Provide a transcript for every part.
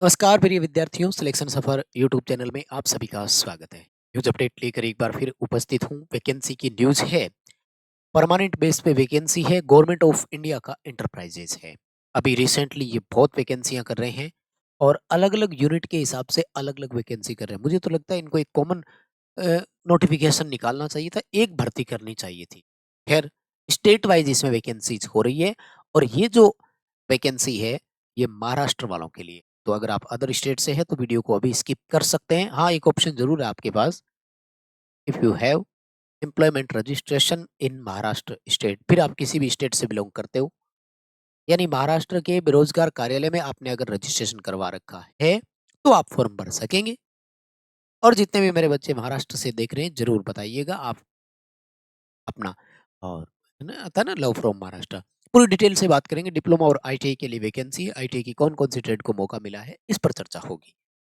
नमस्कार प्रिय विद्यार्थियों, सिलेक्शन सफर यूट्यूब चैनल में आप सभी का स्वागत है। न्यूज अपडेट लेकर एक बार फिर उपस्थित हूँ। वैकेंसी की न्यूज है, परमानेंट बेस पे वैकेंसी है, गवर्नमेंट ऑफ इंडिया का एंटरप्राइजेज है। अभी रिसेंटली ये बहुत वैकेंसियां कर रहे हैं और अलग अलग यूनिट के हिसाब से अलग अलग वैकेंसी कर रहे हैं। मुझे तो लगता है इनको एक कॉमन नोटिफिकेशन निकालना चाहिए था, एक भर्ती करनी चाहिए थी। खैर, स्टेट वाइज इसमें वैकेंसीज हो रही है और ये जो वैकेंसी है ये महाराष्ट्र वालों के लिए। तो अगर आप अदर स्टेट से हैं तो वीडियो को अभी स्किप कर सकते हैं। हाँ, एक ऑप्शन जरूर है आपके पास, if you have employment registration in Maharashtra state, फिर आप किसी भी स्टेट से बिलोंग करते हो, यानी महाराष्ट्र के बेरोजगार कार्यालय में आपने अगर रजिस्ट्रेशन करवा रखा है तो आप फॉर्म भर सकेंगे। और जितने भी मेरे बच्चे महाराष्ट्र से देख रहे हैं जरूर बताइएगा आप अपना। और है ना, आता है ना लव फ्रॉम महाराष्ट्र। पूरी डिटेल से बात करेंगे। डिप्लोमा और आईटीआई के लिए वैकेंसी है, आईटीआई की कौन कौन सी ट्रेड को मौका मिला है, इस पर चर्चा होगी।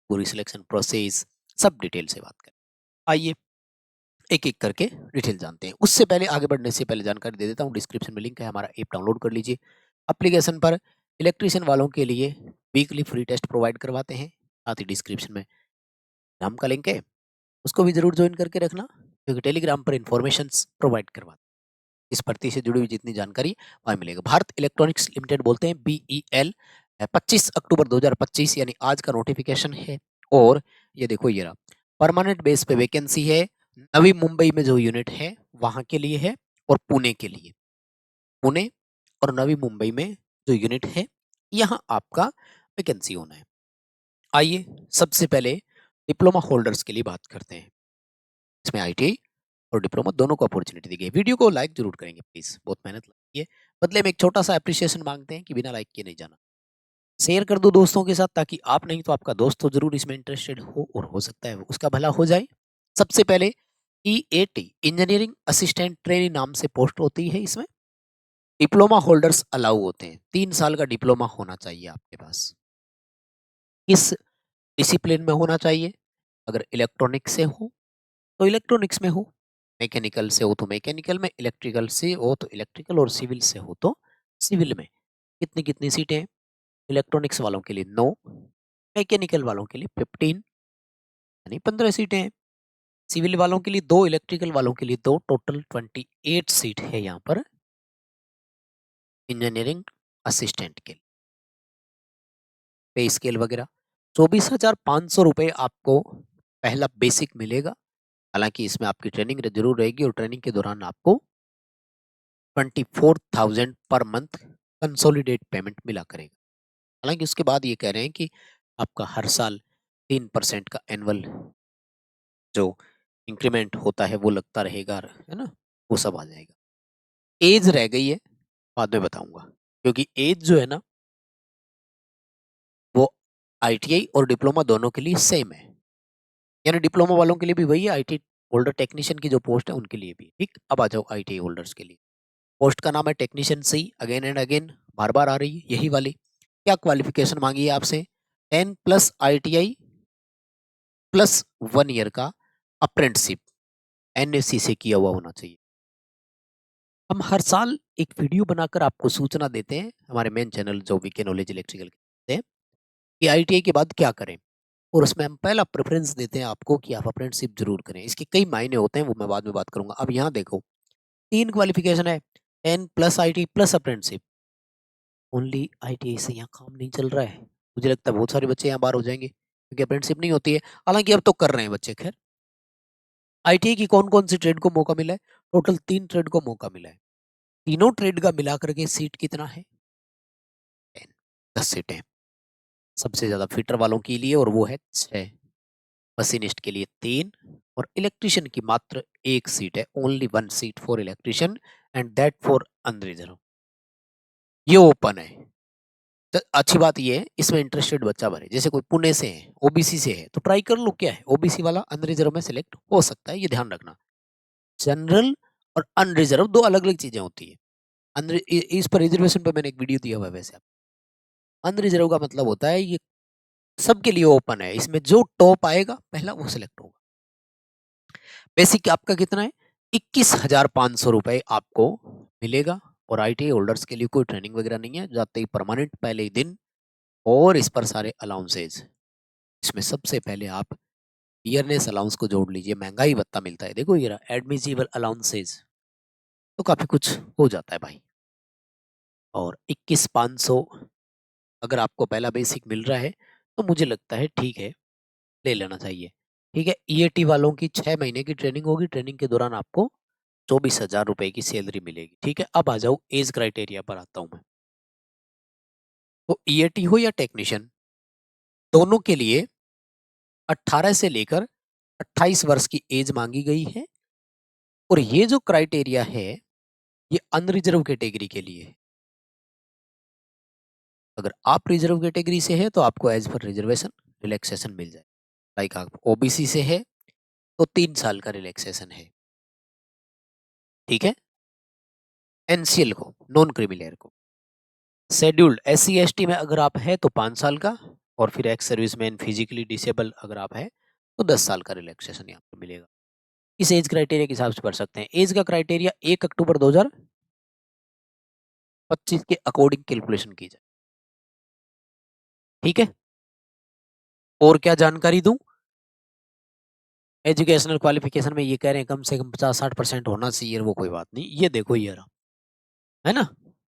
पूरी सिलेक्शन प्रोसेस सब डिटेल से बात करें। आइए एक एक करके डिटेल जानते हैं। उससे पहले, आगे बढ़ने से पहले जानकारी दे देता हूँ, डिस्क्रिप्शन में लिंक है, हमारा ऐप डाउनलोड कर लीजिए। एप्लीकेशन पर इलेक्ट्रीशियन वालों के लिए वीकली फ्री टेस्ट प्रोवाइड करवाते हैं। साथ ही डिस्क्रिप्शन में नाम का लिंक है, उसको भी जरूर ज्वाइन करके रखना, क्योंकि टेलीग्राम पर इंफॉर्मेशन प्रोवाइड करवाते हैं। इस भर्ती से जुड़ी हुई जितनी जानकारी वहाँ मिलेगा। भारत इलेक्ट्रॉनिक्स लिमिटेड बोलते हैं, BEL। 25 अक्टूबर 2025 यानी आज का नोटिफिकेशन है। और ये देखो, ये रहा परमानेंट बेस पे वैकेंसी है। नवी मुंबई में जो यूनिट है वहां के लिए है और पुणे के लिए। पुणे और नवी मुंबई में जो यूनिट है यहाँ आपका वैकेंसी होना है। आइए सबसे पहले डिप्लोमा होल्डर्स के लिए बात करते हैं। इसमें आईटीआई और डिप्लोमा दोनों को अपॉर्चुनिटी दी गई। वीडियो को लाइक जरूर करेंगे प्लीज, बहुत मेहनत लगती है। बदले में एक छोटा सा अप्रिसिएशन मांगते हैं कि बिना लाइक किए नहीं जाना। शेयर कर दो दोस्तों के साथ, ताकि आप नहीं तो आपका दोस्त तो जरूर इसमें इंटरेस्टेड हो और हो सकता है उसका भला हो जाए। सबसे पहले EAT इंजीनियरिंग असिस्टेंट ट्रेनी नाम से पोस्ट होती है। इसमें डिप्लोमा होल्डर्स अलाउ होते हैं। 3 साल का डिप्लोमा होना चाहिए आपके पास। किस डिसिप्लिन में होना चाहिए? अगर इलेक्ट्रॉनिक से हो तो इलेक्ट्रॉनिक्स में हो, मैकेनिकल से हो तो मैकेनिकल में, इलेक्ट्रिकल से हो तो इलेक्ट्रिकल, और सिविल से हो तो सिविल में। कितनी कितनी सीटें हैं? इलेक्ट्रॉनिक्स वालों के लिए 9, मैकेनिकल वालों के लिए 15 यानी 15 सीटें हैं। सिविल वालों के लिए 2, इलेक्ट्रिकल वालों के लिए 2, टोटल 28 सीट है यहाँ पर इंजीनियरिंग असिस्टेंट के लिए। पे स्केल वगैरह 24,500 रुपये आपको पहला बेसिक मिलेगा। हालांकि इसमें आपकी ट्रेनिंग जरूर रहेगी और ट्रेनिंग के दौरान आपको 24,000 पर मंथ कंसोलिडेट पेमेंट मिला करेगा। हालांकि उसके बाद ये कह रहे हैं कि आपका हर साल 3% का एनुअल जो इंक्रीमेंट होता है वो लगता रहेगा, है ना, वो सब आ जाएगा। एज रह गई है, बाद में बताऊंगा, क्योंकि एज जो है ना वो आईटीआई और डिप्लोमा दोनों के लिए सेम है। यानी डिप्लोमा वालों के लिए भी वही है, आईटी होल्डर टेक्नीशियन की जो पोस्ट है उनके लिए भी। ठीक, अब आ जाओ आईटीआई होल्डर्स के लिए। पोस्ट का नाम है technician C, again and again बार बार आ रही है यही वाली। क्या क्वालिफिकेशन मांगी है आपसे? 10+ ITI प्लस 1 ईयर का अप्रेंटिसशिप NSC से किया हुआ होना चाहिए। हम हर साल एक वीडियो बनाकर आपको सूचना देते हैं हमारे मेन चैनल जो वीके नॉलेज इलेक्ट्रिकल के हैं कि ITI के बाद क्या करें, और उसमें हम पहला प्रेफरेंस देते हैं आपको कि आप अप्रेंटिसशिप जरूर करें। इसके कई मायने होते हैं, वो मैं बाद में बात करूंगा। अब यहाँ देखो, 3 क्वालिफिकेशन है, 10+ IT plus apprenticeship. Only ITI से यहाँ काम नहीं चल रहा है। मुझे लगता है बहुत सारे बच्चे यहाँ बाहर हो जाएंगे क्योंकि अप्रेंटिसशिप नहीं होती है। हालांकि अब तो कर रहे हैं बच्चे। खैर, ITI की कौन कौन सी ट्रेड को मौका मिला है? टोटल 3 ट्रेड को मौका मिला है। तीनों ट्रेड का मिला करके सीट कितना है? 10, 10 सीटें। सबसे ज्यादा फिटर वालों के लिए और वो है 6, मशीनिस्ट के लिए 3, और इलेक्ट्रिशियन की मात्र 1 सीट है। Only 1 seat for electrician and that for unreserve. ये ओपन है। तो अच्छी बात ये है, इसमें इंटरेस्टेड बच्चा भरे। जैसे कोई पुणे से है, ओबीसी से है, तो ट्राई कर लो। क्या है, ओबीसी वाला अनरिजर्व में सिलेक्ट हो सकता है, ये ध्यान रखना। जनरल और अनरिजर्व दो अलग अलग चीजें होती है। इस पर रिजर्वेशन पर मैंने एक वीडियो दिया हुआ है। वैसे अनरिजर्व का मतलब होता है ये सबके लिए ओपन है, इसमें जो टॉप आएगा पहला वो सिलेक्ट होगा। बेसिक आपका कितना है? 21,500 रुपए आपको मिलेगा। और ITI होल्डर्स के लिए कोई ट्रेनिंग वगैरह नहीं है, जाते ही परमानेंट पहले ही दिन और इस पर सारे अलाउंसेज। इसमें सबसे पहले आप ईयरनेस अलाउंस को जोड़ लीजिए, महंगाई भत्ता मिलता है, देखो ये रहा एडमिसिबल अलाउंसेज, तो काफी कुछ हो जाता है भाई। और 21,500 अगर आपको पहला बेसिक मिल रहा है तो मुझे लगता है ठीक है, ले लेना चाहिए। ठीक है, ईएटी वालों की 6 महीने की ट्रेनिंग होगी, ट्रेनिंग के दौरान आपको 24,000 रुपए की सैलरी मिलेगी। ठीक है, अब आ जाओ एज क्राइटेरिया पर आता हूं मैं। तो ईएटी हो या टेक्नीशियन, दोनों के लिए 18 से लेकर 28 वर्ष की एज मांगी गई है। और ये जो क्राइटेरिया है ये अनरिजर्व कैटेगरी के लिए है। अगर आप रिजर्व कैटेगरी से है तो आपको एज पर रिजर्वेशन रिलैक्सेशन मिल जाए। लाइक आप ओबीसी से है तो 3 साल का रिलैक्सेशन है। ठीक है, एनसीएल को, नॉन क्रिमिलियर को, शेड्यूल्ड एससी एसटी में अगर आप है तो 5 साल का, और फिर एक्स सर्विसमैन फिजिकली डिसेबल अगर आप है तो 10 साल का रिलैक्सेशन यहाँ पर मिलेगा। इस एज क्राइटेरिया के हिसाब से पढ़ सकते हैं। एज का क्राइटेरिया 1 अक्टूबर 2025 के अकॉर्डिंग कैलकुलेशन की जाए। ठीक है, और क्या जानकारी दूं? एजुकेशनल क्वालिफिकेशन में ये कह रहे हैं कम से कम 50-60% होना चाहिए, वो कोई बात नहीं, ये देखो ये रहा, है ना।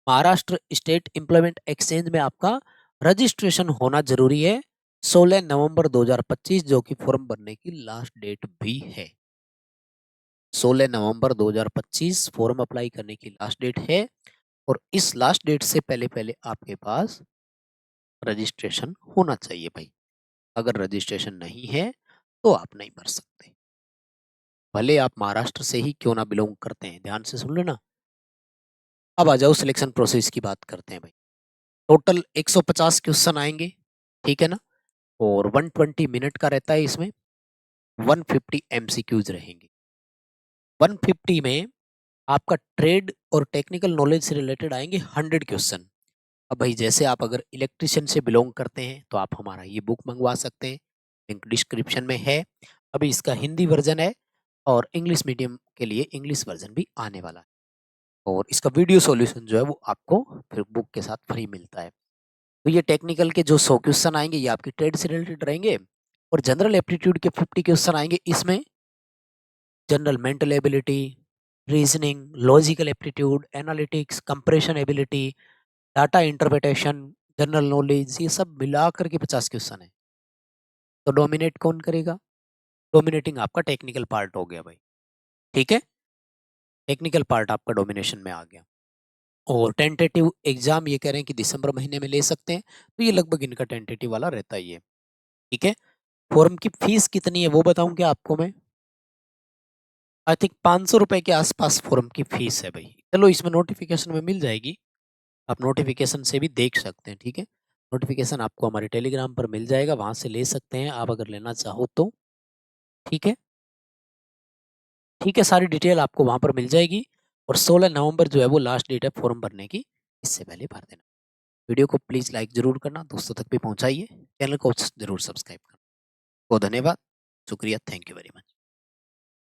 महाराष्ट्र स्टेट एम्प्लॉयमेंट एक्सचेंज में आपका रजिस्ट्रेशन होना जरूरी है 16 नवंबर 2025, जो कि फॉर्म भरने की लास्ट डेट भी है। 16 नवंबर 2025 फॉर्म अप्लाई करने की लास्ट डेट है। और इस लास्ट डेट से पहले पहले आपके पास रजिस्ट्रेशन होना चाहिए भाई। अगर रजिस्ट्रेशन नहीं है तो आप नहीं भर सकते, भले आप महाराष्ट्र से ही क्यों ना बिलोंग करते हैं। ध्यान से सुन लेना। अब आ जाओ सिलेक्शन प्रोसेस की बात करते हैं भाई। टोटल 150 क्वेश्चन आएंगे, ठीक है ना, और 120 मिनट का रहता है इसमें। 150 एमसीक्यूज रहेंगे। 150 में आपका ट्रेड और टेक्निकल नॉलेज से रिलेटेड आएंगे 100 क्वेश्चन। अब भाई जैसे आप अगर इलेक्ट्रिशियन से बिलोंग करते हैं तो आप हमारा ये बुक मंगवा सकते हैं, लिंक डिस्क्रिप्शन में है। अभी इसका हिंदी वर्जन है और इंग्लिश मीडियम के लिए इंग्लिश वर्जन भी आने वाला है। और इसका वीडियो सॉल्यूशन जो है वो आपको फिर बुक के साथ फ्री मिलता है। तो ये टेक्निकल के जो 100 क्वेश्चन आएंगे ये आपकी ट्रेड से रिलेटेड रहेंगे, और जनरल एप्टीट्यूड के 50 क्वेश्चन आएंगे। इसमें general mental ability, reasoning, logical aptitude, analytics, compression ability, data interpretation, general knowledge, ये सब मिलाकर के 50 क्वेश्चन है। तो डोमिनेट कौन करेगा? डोमिनेटिंग आपका टेक्निकल पार्ट हो गया भाई। ठीक है, टेक्निकल पार्ट आपका डोमिनेशन में आ गया। और टेंटेटिव एग्जाम ये कह रहे हैं कि दिसंबर महीने में ले सकते हैं, तो ये लगभग इनका टेंटेटिव वाला रहता ही है। ठीक है, फॉर्म की फीस कितनी है वो बताऊं क्या आपको मैं? आई थिंक 500 रुपए के आसपास फॉर्म की फीस है भाई। चलो इसमें नोटिफिकेशन में मिल जाएगी, आप नोटिफिकेशन से भी देख सकते हैं। ठीक है, नोटिफिकेशन आपको हमारे टेलीग्राम पर मिल जाएगा, वहां से ले सकते हैं आप अगर लेना चाहो तो। ठीक है, ठीक है, सारी डिटेल आपको वहां पर मिल जाएगी। और 16 नवंबर जो है वो लास्ट डेट है फॉर्म भरने की, इससे पहले भर देना। वीडियो को प्लीज लाइक जरूर करना, दोस्तों तक भी पहुंचाइए, चैनल को जरूर सब्सक्राइब करना। बहुत धन्यवाद, शुक्रिया, थैंक यू वेरी मच।